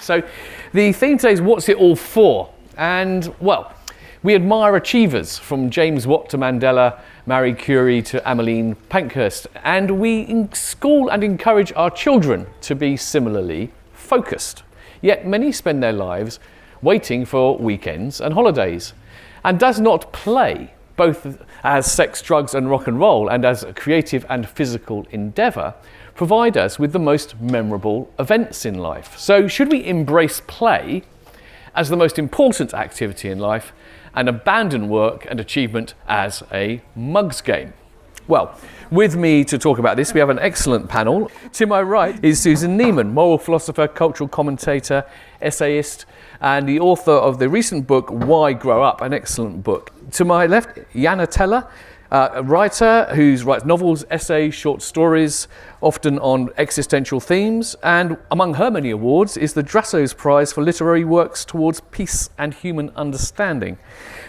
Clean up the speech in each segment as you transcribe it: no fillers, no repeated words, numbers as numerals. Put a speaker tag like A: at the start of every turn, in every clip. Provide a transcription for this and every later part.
A: So the theme today is what's it all for? And well, we admire achievers from James Watt to Mandela, Marie Curie to Emmeline Pankhurst, and we school and encourage our children to be similarly focused. Yet many spend their lives waiting for weekends and holidays. And does not play, both as sex, drugs and rock and roll and as a creative and physical endeavour, provide us with the most memorable events in life? So should we embrace play as the most important activity in life and abandon work and achievement as a mugs game? Well, with me to talk about this, we have an excellent panel. To my right is Susan Neiman, moral philosopher, cultural commentator, essayist, and the author of the recent book, Why Grow Up, an excellent book. To my left, Janne Teller, a writer who writes novels, essays, short stories, often on existential themes, and among her many awards is the Drassos Prize for literary works towards peace and human understanding.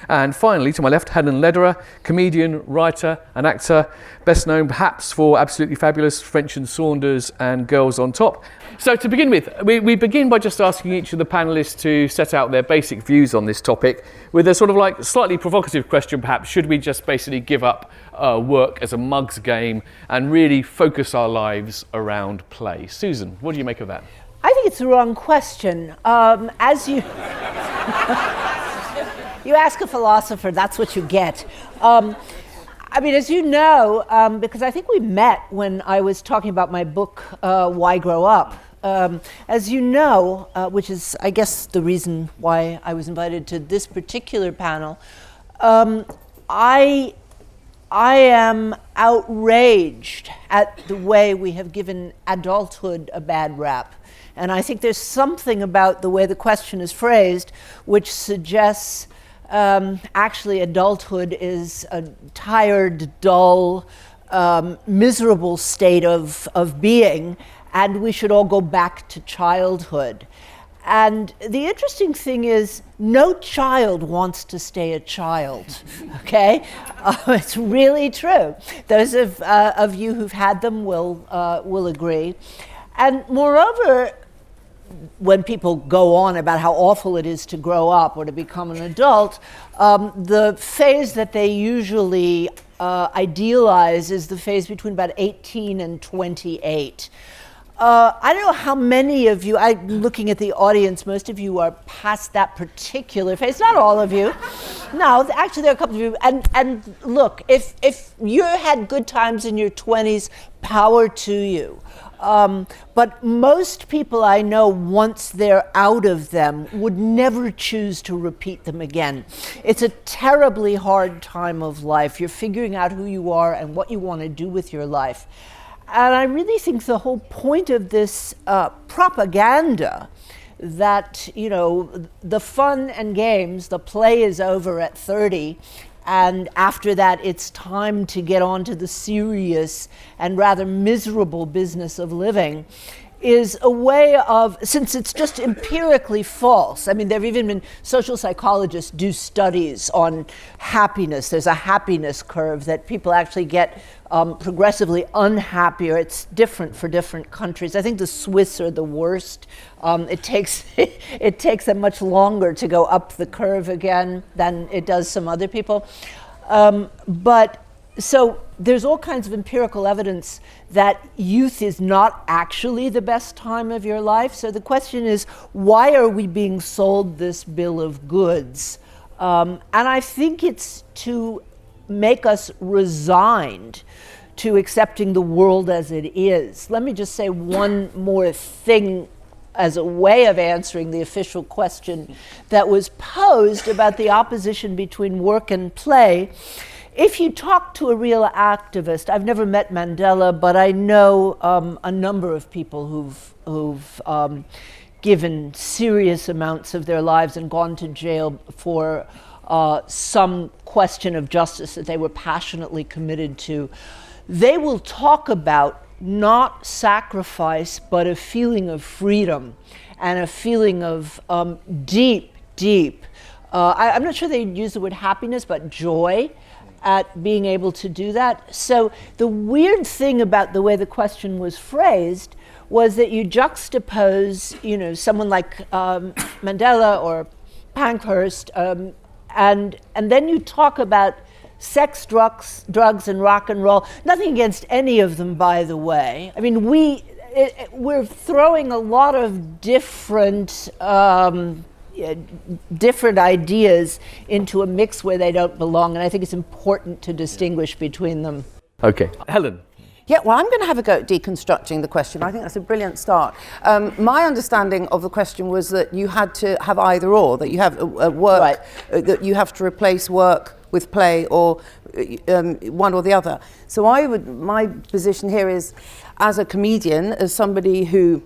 A: And finally, to my left, Helen Lederer, comedian, writer and actor, best known perhaps for Absolutely Fabulous, French and Saunders and Girls on Top. So to begin with, we begin by just asking each of the panellists to set out their basic views on this topic with a sort of like slightly provocative question perhaps. Should we just basically give up work as a mugs game and really focus our lives around play? Susan, what do you make of that?
B: I think it's the wrong question. As you... You ask a philosopher, that's what you get. I mean, as you know, because I think we met when I was talking about my book, Why Grow Up. As you know, which is, I guess, the reason why I was invited to this particular panel, I am outraged at the way we have given adulthood a bad rap. And I think there's something about the way the question is phrased which suggests actually adulthood is a tired, dull, miserable state of being, and we should all go back to childhood. And the interesting thing is, no child wants to stay a child, okay? It's really true. Those of you who've had them will agree. And moreover, when people go on about how awful it is to grow up or to become an adult, the phase that they usually idealize is the phase between about 18 and 28. I don't know how many of you, I'm looking at the audience, most of you are past that particular phase, not all of you. No, actually there are a couple of you. And look, if you had good times in your 20s, power to you. But most people I know, once they're out of them, would never choose to repeat them again. It's a terribly hard time of life. You're figuring out who you are and what you want to do with your life. And I really think the whole point of this propaganda that, you know, the fun and games, the play is over at 30, and after that, it's time to get on to the serious and rather miserable business of living, is a way of, since it's just empirically false. I mean, there have even been social psychologists do studies on happiness. There's a happiness curve that people actually get progressively unhappier. It's different for different countries. I think the Swiss are the worst. It takes them much longer to go up the curve again than it does some other people. So there's all kinds of empirical evidence that youth is not actually the best time of your life. So the question is, why are we being sold this bill of goods? And I think it's to make us resigned to accepting the world as it is. Let me just say one more thing as a way of answering the official question that was posed about the opposition between work and play. If you talk to a real activist, I've never met Mandela, but I know a number of people who've given serious amounts of their lives and gone to jail for some question of justice that they were passionately committed to. They will talk about not sacrifice, but a feeling of freedom and a feeling of deep, I'm not sure they use the word happiness, but joy at being able to do that. So the weird thing about the way the question was phrased was that you juxtapose, someone like Mandela or Pankhurst, and then you talk about sex, drugs, and rock and roll. Nothing against any of them, by the way. I mean, we're throwing a lot of different ideas into a mix where they don't belong, and I think it's important to distinguish between them.
A: Okay, Helen.
C: Yeah, well, I'm going to have a go at deconstructing the question. I think that's a brilliant start. My understanding of the question was that you had to have either or, that you have work,
B: right.
C: That you have to replace work with play, or one or the other. So my position here is, as a comedian, as somebody who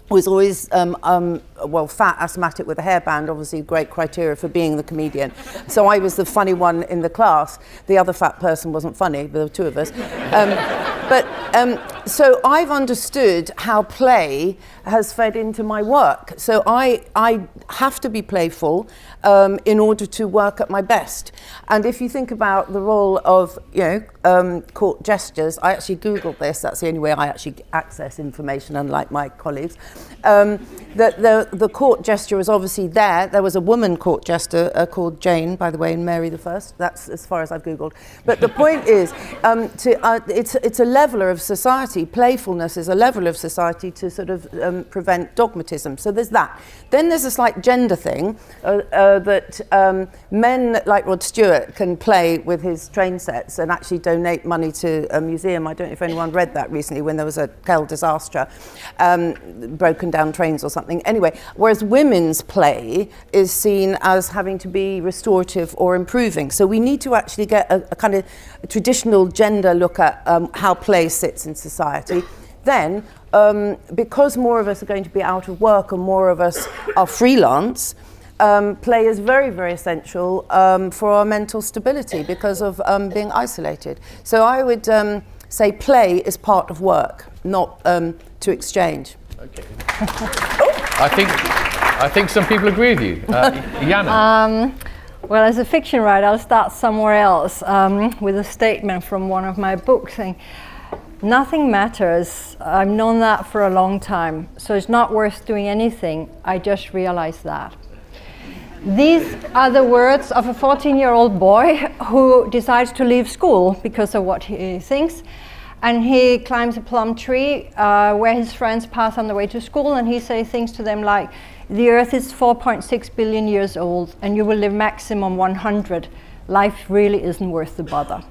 C: was always, fat, asthmatic with a hairband, obviously great criteria for being the comedian. So I was the funny one in the class. The other fat person wasn't funny, there were two of us. So I've understood how play has fed into my work. So I have to be playful in order to work at my best. And if you think about the role of, court gestures, I actually Googled this. That's the only way I actually access information, unlike my colleagues. The court gesture was obviously there. There was a woman court jester called Jane, by the way, in Mary I. That's as far as I've Googled. But the point is, it's a leveler of society. Playfulness is a level of society to sort of prevent dogmatism. So there's that. Then there's a slight gender thing that men like Rod Stewart can play with his train sets and actually donate money to a museum. I don't know if anyone read that recently when there was a Kell disaster, broken down trains or something. Anyway, whereas women's play is seen as having to be restorative or improving. So we need to actually get a kind of traditional gender look at how play sits in society. Then, because more of us are going to be out of work and more of us are freelance, play is very, very essential for our mental stability because of being isolated. So I would say play is part of work, not to exchange.
A: Okay. I think some people agree with you. Janne.
D: Well, as a fiction writer, I'll start somewhere else with a statement from one of my books saying, nothing matters. I've known that for a long time, so it's not worth doing anything. I just realized that. These are the words of a 14-year-old boy who decides to leave school because of what he thinks. And he climbs a plum tree where his friends pass on the way to school, and he says things to them like, the Earth is 4.6 billion years old, and you will live maximum 100. Life really isn't worth the bother.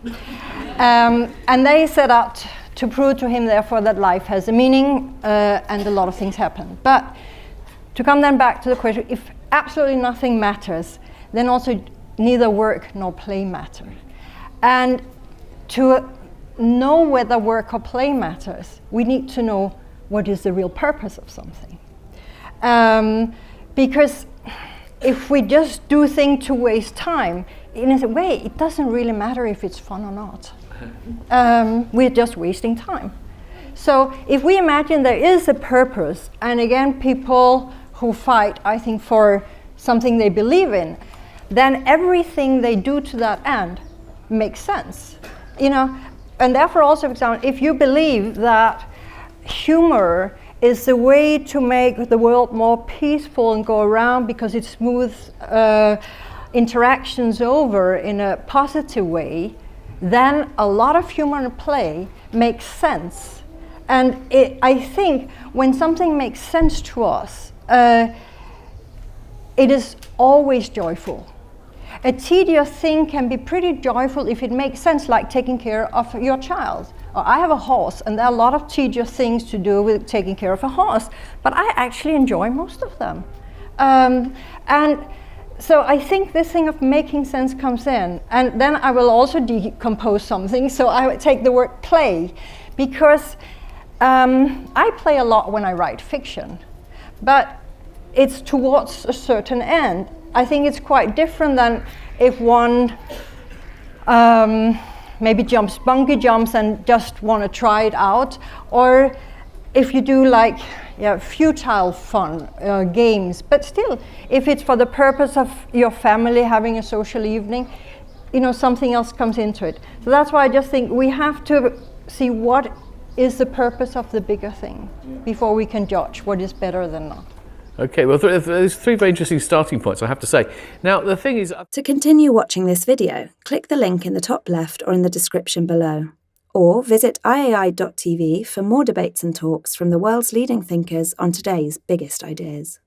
D: And they set out to prove to him, therefore, that life has a meaning, and a lot of things happen. But to come then back to the question, if absolutely nothing matters, then also neither work nor play matter. And to know whether work or play matters, we need to know what is the real purpose of something. Because if we just do things to waste time, in a way, it doesn't really matter if it's fun or not. We're just wasting time. So if we imagine there is a purpose, and again, people who fight, I think, for something they believe in, then everything they do to that end makes sense. And therefore also, for example, if you believe that humor is the way to make the world more peaceful and go around because it smooths interactions over in a positive way, then a lot of humor and play makes sense. And I think when something makes sense to us, it is always joyful. A tedious thing can be pretty joyful if it makes sense, like taking care of your child. Or I have a horse, and there are a lot of tedious things to do with taking care of a horse, but I actually enjoy most of them. And so I think this thing of making sense comes in. And then I will also decompose something, so I would take the word play, because I play a lot when I write fiction, but it's towards a certain end. I think it's quite different than if one maybe bungee jumps and just want to try it out, or if you do futile fun games. But still, if it's for the purpose of your family having a social evening, something else comes into it. So that's why I just think we have to see what is the purpose of the bigger thing before we can judge what is better than not.
A: Okay, well, there's three very interesting starting points, I have to say. Now, the thing is...
E: To continue watching this video, click the link in the top left or in the description below. Or visit iai.tv for more debates and talks from the world's leading thinkers on today's biggest ideas.